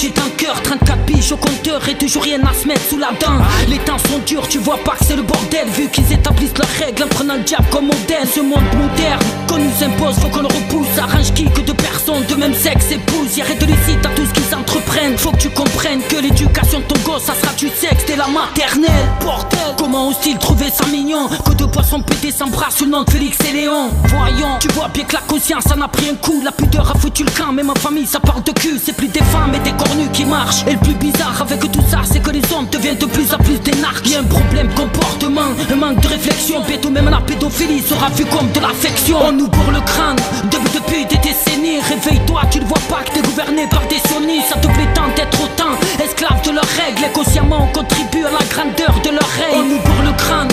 J'ai un cœur, 34 piges au compteur et toujours rien à se mettre sous la dent. Les temps sont durs, tu vois pas que c'est le bordel. Vu qu'ils établissent leurs règles en prenant le diable comme modèle. Ce monde moderne qu'on nous impose, faut qu'on le repousse. Arrange qui que deux personnes de même sexe épousent. Y'a rien de licite à tout ce qu'ils entreprennent. Faut que tu comprennes que l'éducation de ton gosse, ça sera du sexe dès la maternelle. Bordel, comment osent-ils trouver ça mignon que deux poissons pétés s'embrassent sous le nom de Félix et Léon. Voyons, tu vois bien que la conscience en a pris un coup. La pudeur a foutu le camp, mais ma famille ça parle de cul. C'est plus des femmes et des cornus qui marchent. Et le plus bizarre avec tout ça, c'est que les hommes deviennent de plus en plus des narcs. Y'a un problème comportement, un manque de réflexion. Bientôt même la pédophilie sera vue comme de l'affection. On nous bourre le crâne depuis des décennies. Réveille-toi, tu ne vois pas que t'es gouverné par des sionistes. Ça te plaît tant d'être autant esclave de leurs règles. Et consciemment on contribue à la grandeur de leur règne. On nous bourre le crâne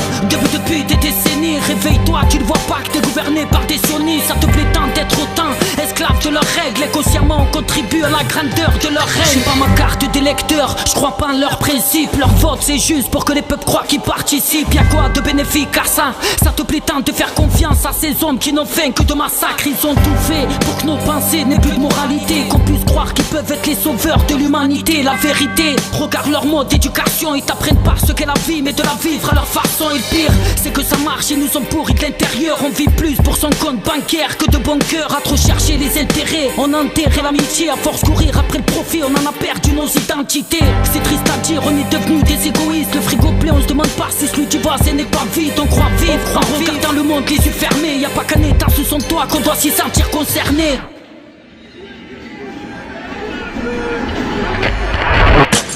depuis des décennies. Réveille-toi, tu ne vois pas que t'es gouverné par des sionistes. Ça te plaît tant d'être autant esclave de leurs règles. Et consciemment on contribue à la grandeur de leur règne. J'ai pas ma carte d'électeur, je crois pas en leurs principes. Leur vote c'est juste pour que les peuples croient qu'ils participent. Y'a quoi de bénéfique à ça? Ça te plaît tant de faire confiance à ces hommes qui n'ont fait que de massacres. Ils ont tout fait pour que nos pensées n'aient plus de moralité. Qu'on puisse croire qu'ils peuvent être les sauveurs de l'humanité. La vérité, regarde leur mode d'éducation. Ils t'apprennent pas ce qu'est la vie, mais de la vivre à leur façon. Et le pire, c'est que ça marche, ils nous ont pourris de l'intérieur. On vit plus pour son compte bancaire que de bon cœur. À trop chercher les intérêts, on a enterré l'amitié. À force courir après le profit, on en a perdu nos identités. C'est triste à dire, on est devenus des égoïstes. Le frigo plein, on se demande pas si celui du voisin n'est pas vide. On croit vivre, en regardant le monde les yeux fermés. Y'a pas qu'un état sous son toit qu'on doit s'y sentir concerné.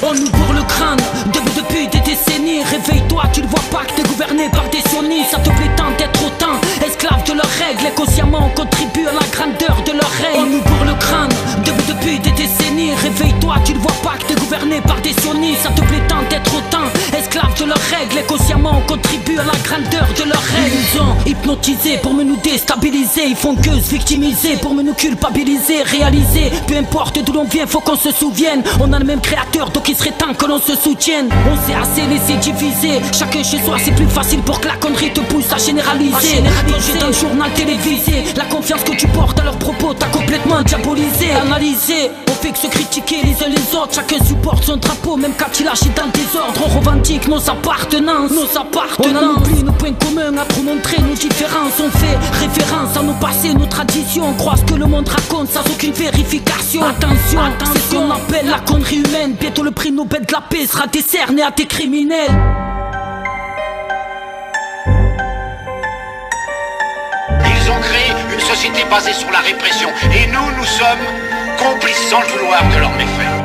On nous bourre le crâne depuis des décennies. Réveille-toi, tu ne vois pas que t'es gouverné par des sionistes. Ça te plaît tant d'être autant esclave de leurs règles. Et consciemment on contribue à la grandeur de leur règne. On nous bourre le crâne depuis des décennies. Réveille-toi, tu ne vois pas que t'es gouverné par des sionistes. Ça te plaît tant d'être autant esclave de leurs règles. Et consciemment on contribue à la grandeur de leur règne. Ils nous ont hypnotisés pour me nous déstabiliser. Ils font que se victimiser pour me nous culpabiliser. Réaliser, peu importe d'où l'on vient, faut qu'on se souvienne. On a le même créateur, donc il serait temps que l'on se soutienne. On s'est assez laissé diviser. Chacun chez soi, c'est plus facile pour que la connerie te pousse à généraliser. J'ai dans le journal télévisé. La confiance que tu portes à leurs propos t'a complètement diabolisé. Analysé, on fait que se critiquer les uns les autres. Chacun supporte son drapeau, même quand il agit dans le désordre. On revendique nos appartenances, On en oublie nos points communs, à trop montrer nos différences. On fait référence à nos passés, nos traditions. On croit ce que le monde raconte sans aucune vérification. Attention, c'est ce qu'on appelle la connerie humaine. Bientôt le prix Nobel de la paix sera décerné à des criminels. Ils ont créé une société basée sur la répression. Et nous sommes complices sans le vouloir de leurs méfaits.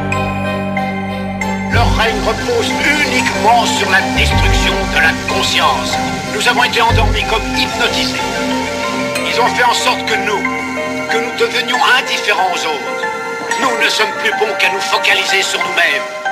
Leur règne repose uniquement sur la destruction de la conscience. Nous avons été endormis comme hypnotisés. Ils ont fait en sorte que nous devenions indifférents aux autres. Nous ne sommes plus bons qu'à nous focaliser sur nous-mêmes.